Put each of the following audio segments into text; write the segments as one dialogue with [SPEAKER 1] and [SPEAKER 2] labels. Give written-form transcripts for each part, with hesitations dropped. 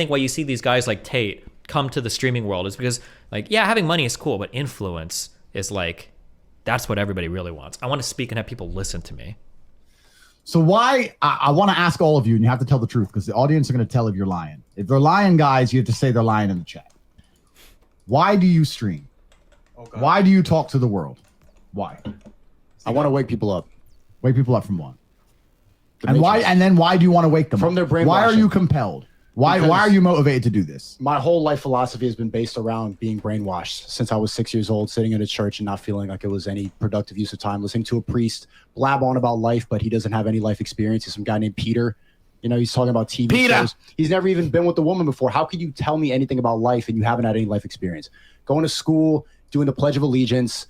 [SPEAKER 1] think why you see these guys like Tate come to the streaming world is because, like, yeah, having money is cool, but influence is like, that's what everybody really wants. I want to speak and have people listen to me.
[SPEAKER 2] So why, I want to ask all of you, and you have to tell the truth, because the audience are going to tell if you're lying. If they're lying, guys, you have to say they're lying in the chat. Why do you stream? Why do you talk to the world? Why?
[SPEAKER 3] I want to wake people up.
[SPEAKER 2] Wake people up from what? And why? And then why do you want to wake them
[SPEAKER 3] from
[SPEAKER 2] up?
[SPEAKER 3] their brainwashing?
[SPEAKER 2] Why are you compelled? Why are you motivated to do this?
[SPEAKER 3] My whole life philosophy has been based around being brainwashed since I was 6 years old, sitting in a church and not feeling like it was any productive use of time, listening to a priest blab on about life, but he doesn't have any life experience. He's some guy named Peter. You know, he's talking about TV shows. He's never even been with a woman before. How could you tell me anything about life and you haven't had any life experience? Going to school, doing the Pledge of Allegiance,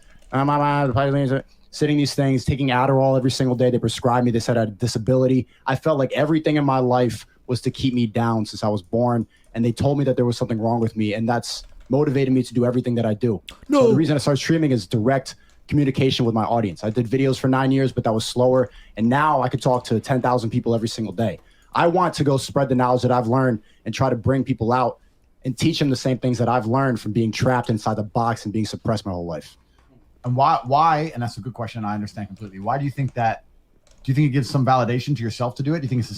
[SPEAKER 3] sitting these things, taking Adderall every single day. They prescribed me. They said I had a disability. I felt like everything in my life was to keep me down since I was born. And they told me that there was something wrong with me. And that's motivated me to do everything that I do. No. So the reason I started streaming is direct communication with my audience. I did videos for 9 years, but that was slower. And now I could talk to 10,000 people every single day. I want to go spread the knowledge that I've learned and try to bring people out and teach them the same things that I've learned from being trapped inside the box and being suppressed my whole life.
[SPEAKER 2] And why, and that's a good question, I understand completely. Why do you think that, do you think it gives some validation to yourself to do it? Do you think it's a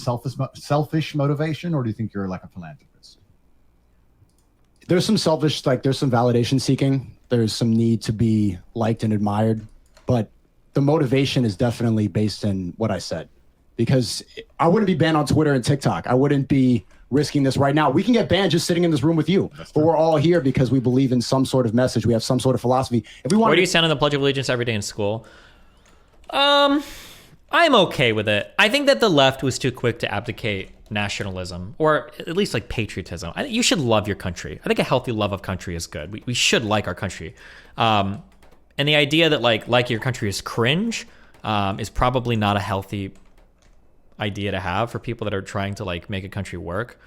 [SPEAKER 2] selfish motivation, or do you think you're like a philanthropist?
[SPEAKER 3] There's some selfish, like there's some validation seeking. There's some need to be liked and admired, but the motivation is definitely based in what I said, because I wouldn't be banned on Twitter and TikTok. I wouldn't be risking this right now. We can get banned just sitting in this room with you, but we're all here because we believe in some sort of message. We have some sort of philosophy. If we want,
[SPEAKER 1] where do you stand on the Pledge of Allegiance every day in school? I'm okay with it. I think that the left was too quick to abdicate nationalism, or at least like patriotism. You should love your country. I think a healthy love of country is good. We should like our country. And the idea that like your country is cringe is probably not a healthy idea to have for people that are trying to like make a country work.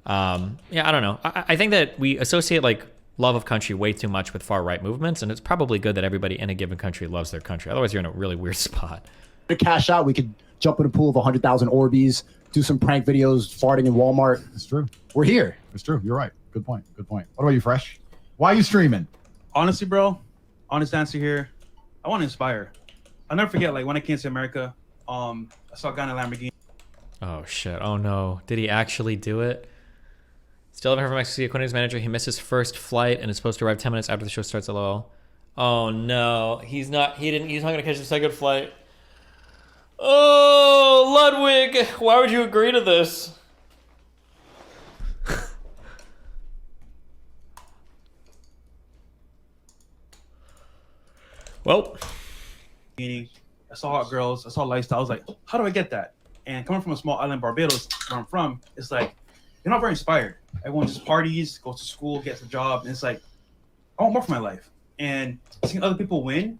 [SPEAKER 1] Yeah, I don't know. I think that we associate like love of country way too much with far right movements, and it's probably good that everybody in a given country loves their country. Otherwise, you're in a really weird spot.
[SPEAKER 3] To cash out, we could jump in a pool of 100,000 Orbeez, do some prank videos farting in Walmart.
[SPEAKER 2] It's true.
[SPEAKER 3] We're here.
[SPEAKER 2] It's true. You're right. Good point. Good point. What about you, Fresh? Why are you streaming?
[SPEAKER 4] Honestly, bro, honest answer here. I want to inspire. I'll never forget, like when I came to America, I saw a guy in a Lamborghini.
[SPEAKER 1] Oh shit. Oh no. Did he actually do it? Still haven't heard from Mexico Quentin's manager. He missed his first flight and is supposed to arrive 10 minutes after the show starts. LOL. Oh no. He's not gonna catch the second flight. Oh, Ludwig, why would you agree to this? Well,
[SPEAKER 4] I saw hot girls, I saw lifestyle. I was like, how do I get that? And coming from a small island, Barbados, where I'm from, it's like, you're not very inspired. Everyone just parties, goes to school, gets a job, and it's like, I want more for my life. And seeing other people win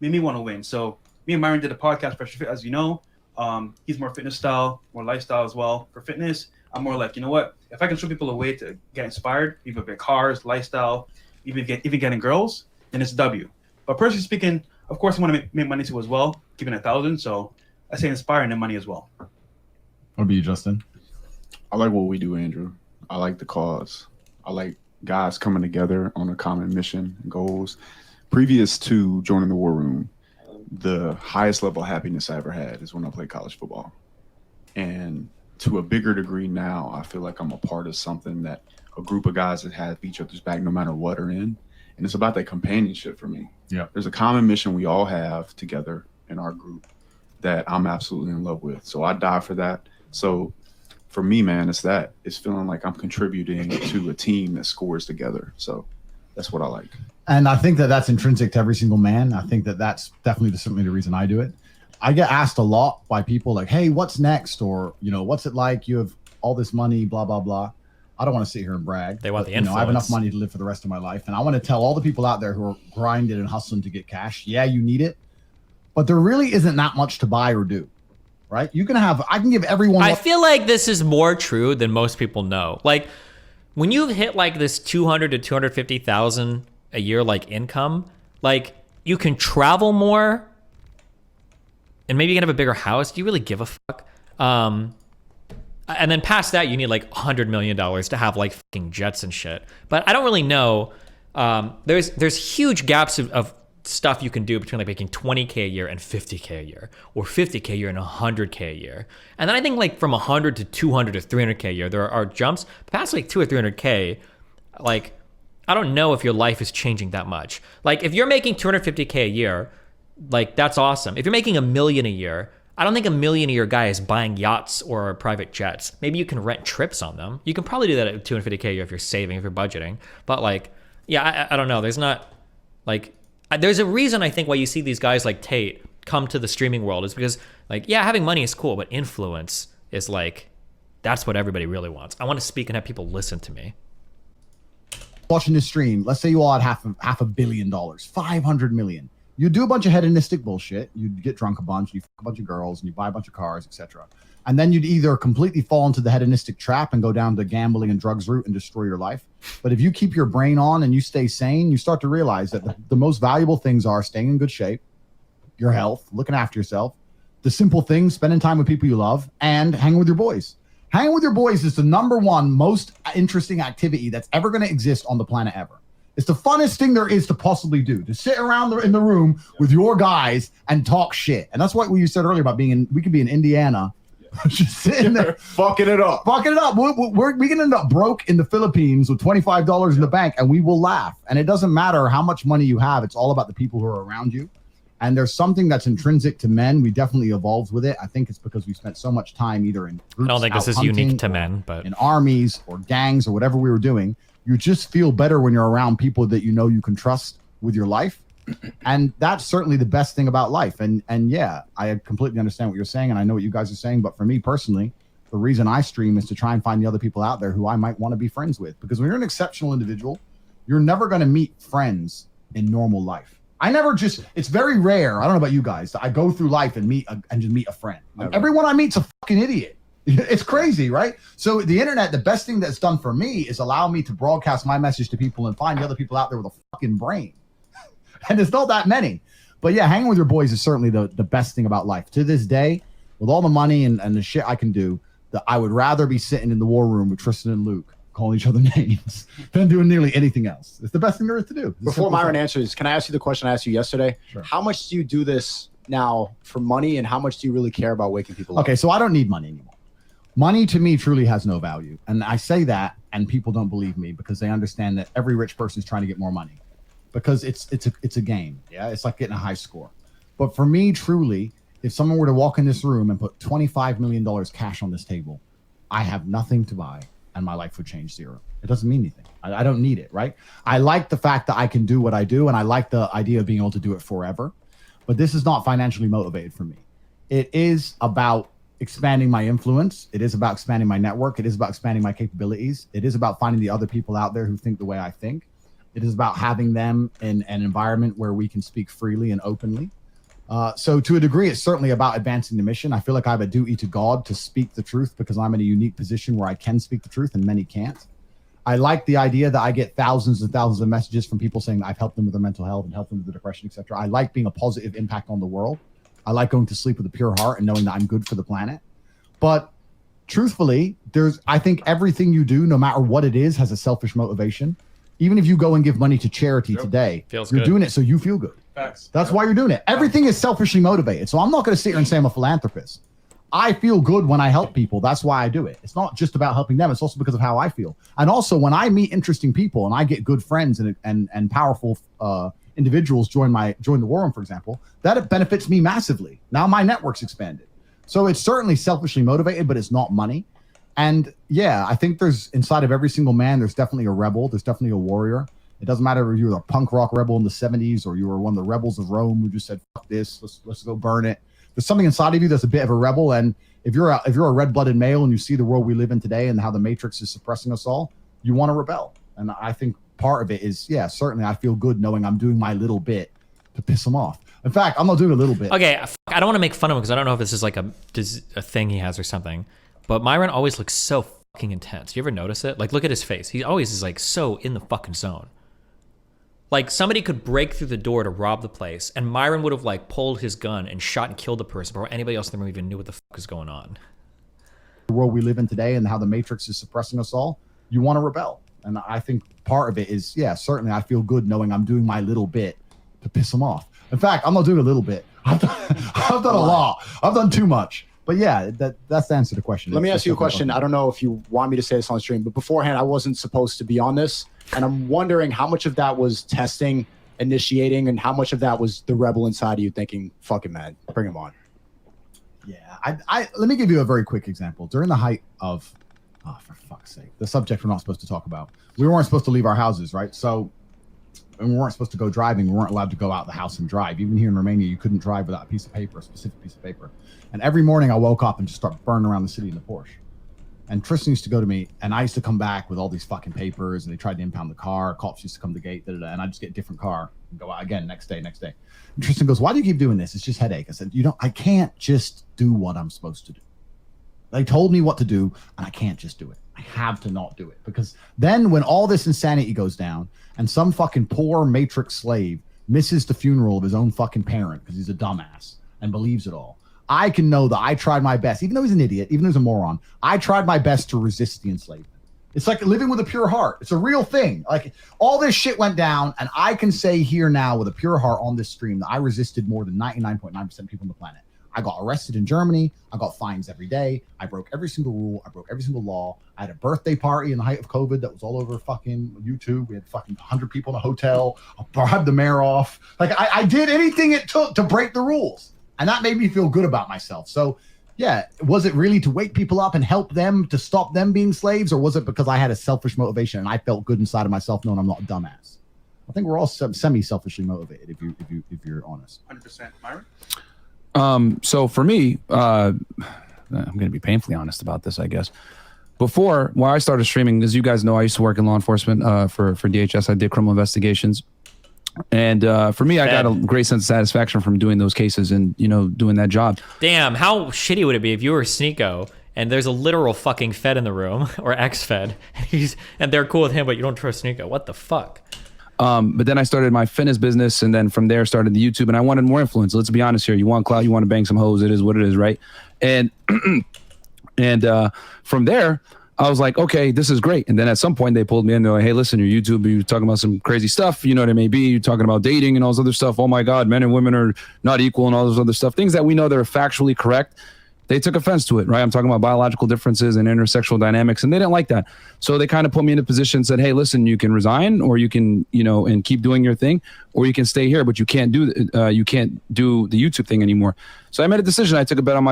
[SPEAKER 4] made me want to win. So me and Myron did a podcast, Fresh&Fit, as you know. He's more fitness style, more lifestyle as well. For fitness, I'm more like, you know what? If I can show people a way to get inspired, even with cars, lifestyle, even getting girls, then it's a W. But personally speaking, of course, I want to make money too as well, keeping 1,000. So I say inspiring and money as well.
[SPEAKER 2] What about you, Justin?
[SPEAKER 5] I like what we do, Andrew. I like the cause. I like guys coming together on a common mission and goals. Previous to joining the War Room, the highest level of happiness I ever had is when I played college football. And to a bigger degree now, I feel like I'm a part of something that a group of guys that have each other's back no matter what are in. And it's about that companionship for me. Yeah. There's a common mission we all have together in our group that I'm absolutely in love with. So I die for that. So for me, man, it's feeling like I'm contributing to a team that scores together. So that's what I like.
[SPEAKER 2] And I think that that's intrinsic to every single man. I think that that's definitely certainly the reason I do it. I get asked a lot by people like, hey, what's next? Or, you know, what's it like? You have all this money, blah, blah, blah. I don't want to sit here and brag.
[SPEAKER 1] They want the influence.
[SPEAKER 2] You know, I have enough money to live for the rest of my life. And I want to tell all the people out there who are grinding and hustling to get cash, yeah, you need it. But there really isn't that much to buy or do, right? I can give everyone.
[SPEAKER 1] I feel like this is more true than most people know. Like when you've hit like this 200 to 250,000 a year, like income, like you can travel more and maybe you can have a bigger house. Do you really give a fuck? And then past that, you need like $100 million to have like fucking jets and shit. But I don't really know. There's huge gaps of stuff you can do between like making 20K a year and 50K a year, or 50K a year and 100K a year. And then I think like from 100 to 200 to 300K a year, there are jumps. Past like 200 or 300K, like I don't know if your life is changing that much. Like if you're making 250K a year, like that's awesome. If you're making $1 million a year, I don't think $1 million a year guy is buying yachts or private jets. Maybe you can rent trips on them. You can probably do that at 250K a year if you're saving, if you're budgeting. But like, yeah, I don't know. There's not like, there's a reason I think why you see these guys like Tate come to the streaming world is because like, yeah, having money is cool, but influence is like, that's what everybody really wants. I want to speak and have people listen to me.
[SPEAKER 2] Watching this stream, let's say you all had half a billion dollars, 500 million. You do a bunch of hedonistic bullshit. You'd get drunk a bunch, you fuck a bunch of girls, and you buy a bunch of cars, etc. And then you'd either completely fall into the hedonistic trap and go down the gambling and drugs route and destroy your life. But if you keep your brain on and you stay sane, you start to realize that the most valuable things are staying in good shape, your health, looking after yourself, the simple things, spending time with people you love, and hanging with your boys. Hanging with your boys is the #1 most interesting activity that's ever going to exist on the planet ever. It's the funnest thing there is to possibly do, to sit around in the room with your guys and talk shit. And that's what you said earlier about we could be in Indiana, just sitting there
[SPEAKER 5] fucking it up.
[SPEAKER 2] We can end up broke in the Philippines with $25 in the bank, and we will laugh. And it doesn't matter how much money you have. It's all about the people who are around you. And there's something that's intrinsic to men. We definitely evolved with it. I think it's because we spent so much time either in groups,
[SPEAKER 1] I don't think this is unique to men, but
[SPEAKER 2] in armies or gangs or whatever we were doing. You just feel better when you're around people that you know you can trust with your life. And that's certainly the best thing about life. And yeah, I completely understand what you're saying, and I know what you guys are saying. But for me personally, the reason I stream is to try and find the other people out there who I might want to be friends with. Because when you're an exceptional individual, you're never going to meet friends in normal life. It's very rare. I don't know about you guys. I go through life and just meet a friend. Everyone I meet's a fucking idiot. It's crazy, right? So the internet, the best thing that's done for me is allow me to broadcast my message to people and find the other people out there with a fucking brain. And there's not that many. But yeah, hanging with your boys is certainly the best thing about life. To this day, with all the money and the shit I can do, that I would rather be sitting in the war room with Tristan and Luke calling each other names than doing nearly anything else. It's the best thing there is to do.
[SPEAKER 3] Before Myron answers, can I ask you the question I asked you yesterday?
[SPEAKER 2] Sure.
[SPEAKER 3] How much do you do this now for money, and how much do you really care about waking people up?
[SPEAKER 2] Okay, so I don't need money anymore. Money to me truly has no value. And I say that, and people don't believe me because they understand that every rich person is trying to get more money because it's a game. Yeah, it's like getting a high score. But for me, truly, if someone were to walk in this room and put $25 million cash on this table, I have nothing to buy, and my life would change zero. It doesn't mean anything. I don't need it, right? I like the fact that I can do what I do, and I like the idea of being able to do it forever. But this is not financially motivated for me. It is about expanding my influence. It is about expanding my network. It is about expanding my capabilities. It is about finding the other people out there who think the way I think. It is about having them in an environment where we can speak freely and openly. So to a degree, it's certainly about advancing the mission. I feel like I have a duty to God to speak the truth because I'm in a unique position where I can speak the truth and many can't. I like the idea that I get thousands and thousands of messages from people saying I've helped them with their mental health and helped them with their depression, etc. I like being a positive impact on the world. I like going to sleep with a pure heart and knowing that I'm good for the planet. But truthfully, I think everything you do, no matter what it is, has a selfish motivation. Even if you go and give money to charity today, you're doing it so you feel good.
[SPEAKER 4] Facts.
[SPEAKER 2] That's why you're doing it. Everything is selfishly motivated. So I'm not going to sit here and say I'm a philanthropist. I feel good when I help people. That's why I do it. It's not just about helping them. It's also because of how I feel. And also when I meet interesting people and I get good friends and powerful individuals join the war room, for example, that benefits me massively. Now my network's expanded. So it's certainly selfishly motivated, but it's not money. And yeah, I think there's inside of every single man, there's definitely a rebel. There's definitely a warrior. It doesn't matter if you were a punk rock rebel in the 70s or you were one of the rebels of Rome who just said, fuck this, let's go burn it. There's something inside of you that's a bit of a rebel. And if you're a red-blooded male and you see the world we live in today and how the Matrix is suppressing us all, you want to rebel. And I think part of it is, yeah, certainly I feel good knowing I'm doing my little bit to piss them off. In fact, I'm not doing a little bit.
[SPEAKER 1] Okay, I don't want to make fun of him because I don't know if this is like a thing he has or something. But Myron always looks so fucking intense. You ever notice it? Like, look at his face. He always is like so in the fucking zone. Like somebody could break through the door to rob the place, and Myron would have like pulled his gun and shot and killed the person before anybody else in the room even knew what the fuck was going on.
[SPEAKER 2] world we live in today and how the Matrix is suppressing us all, you want to rebel. And I think part of it is, yeah, certainly I feel good knowing I'm doing my little bit to piss them off. In fact, I'm not doing a little bit. I've done a lot. I've done too much. But yeah, that's the answer to the question.
[SPEAKER 3] Let me ask you a question. I don't know if you want me to say this on stream, but beforehand, I wasn't supposed to be on this. And I'm wondering how much of that was testing, initiating, and how much of that was the rebel inside of you thinking, fuck it, man, bring him on.
[SPEAKER 2] Yeah, I let me give you a very quick example. During the height of, for fuck's sake, the subject we're not supposed to talk about. We weren't supposed to leave our houses, right? So, and we weren't supposed to go driving. We weren't allowed to go out the house and drive. Even here in Romania, you couldn't drive without a piece of paper, a specific piece of paper. And every morning I woke up and just start burning around the city in the Porsche. And Tristan used to go to me, and I used to come back with all these fucking papers, and they tried to impound the car. Cops used to come to the gate, and I'd just get a different car and go out again next day. And Tristan goes, "Why do you keep doing this? It's just headache." I said, I can't just do what I'm supposed to do. They told me what to do, and I can't just do it. I have to not do it. Because then when all this insanity goes down, and some fucking poor Matrix slave misses the funeral of his own fucking parent because he's a dumbass and believes it all, I can know that I tried my best, even though he's an idiot, even though he's a moron, I tried my best to resist the enslavement. It's like living with a pure heart. It's a real thing. Like, all this shit went down, and I can say here now with a pure heart on this stream that I resisted more than 99.9% of people on the planet. I got arrested in Germany. I got fines every day. I broke every single rule. I broke every single law. I had a birthday party in the height of COVID that was all over fucking YouTube. We had fucking 100 people in a hotel. I bribed the mayor off. Like, I did anything it took to break the rules. And that made me feel good about myself. So, yeah, was it really to wake people up and help them to stop them being slaves? Or was it because I had a selfish motivation and I felt good inside of myself knowing I'm not a dumbass? I think we're all semi-selfishly motivated if you're honest.
[SPEAKER 4] 100%. Myron?
[SPEAKER 6] So for me, I'm going to be painfully honest about this, I guess. Before, when I started streaming, as you guys know, I used to work in law enforcement for DHS. I did criminal investigations. And for me, I got a great sense of satisfaction from doing those cases and, doing that job.
[SPEAKER 1] Damn, how shitty would it be if you were Sneako and there's a literal fucking Fed in the room, or ex-Fed, and they're cool with him, but you don't trust Sneako? What the fuck?
[SPEAKER 6] But then I started my fitness business, and then from there started the YouTube, and I wanted more influence. Let's be honest here. You want clout, you want to bang some hoes. It is what it is, right? And from there, I was like, okay, this is great. And then at some point they pulled me in. They're like, hey, listen, your YouTube, you're talking about some crazy stuff. You know what it may be. You're talking about dating and all this other stuff. Oh my God, men and women are not equal and all this other stuff. Things that we know that are factually correct. They took offense to it, right? I'm talking about biological differences and intersexual dynamics, and they didn't like that. So they kind of put me in a position and said, hey, listen, you can resign, or you can, and keep doing your thing, or you can stay here, but you can't do the YouTube thing anymore. So I made a decision. I took a bet on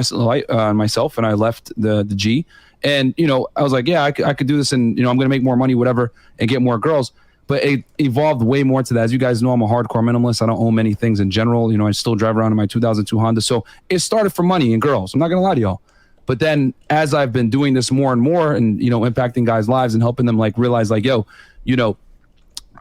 [SPEAKER 6] myself, and I left the G. And, I was like, yeah, I could do this, and, I'm going to make more money, whatever, and get more girls. But it evolved way more to that. As you guys know, I'm a hardcore minimalist. I don't own many things in general. I still drive around in my 2002 Honda. So it started for money and girls. I'm not going to lie to y'all. But then as I've been doing this more and more and, impacting guys' lives and helping them realize yo,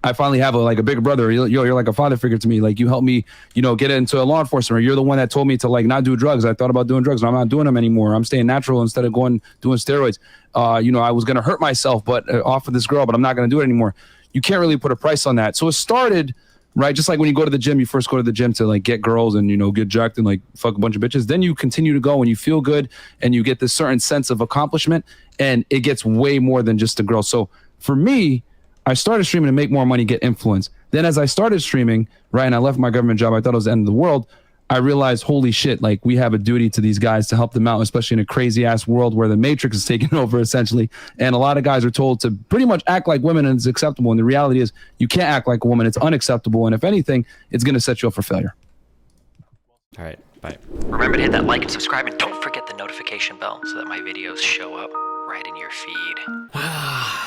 [SPEAKER 6] I finally have a bigger brother. You're like a father figure to me. Like, you helped me, get into law enforcement. Or you're the one that told me to not do drugs. I thought about doing drugs, and I'm not doing them anymore. I'm staying natural instead of doing steroids. I was going to hurt myself, but off of this girl, but I'm not going to do it anymore. You can't really put a price on that. So it started, right? Just like when you go to the gym, you first go to the gym to get girls and, get jacked and fuck a bunch of bitches. Then you continue to go and you feel good and you get this certain sense of accomplishment, and it gets way more than just a girl. So for me, I started streaming to make more money, get influence. Then as I started streaming, right, and I left my government job, I thought it was the end of the world. I realized, holy shit, we have a duty to these guys to help them out, especially in a crazy ass world where the Matrix is taking over essentially. And a lot of guys are told to pretty much act like women and it's acceptable. And the reality is you can't act like a woman. It's unacceptable. And if anything, it's going to set you up for failure.
[SPEAKER 1] All right, bye.
[SPEAKER 7] Remember to hit that like and subscribe, and don't forget the notification bell so that my videos show up right in your feed.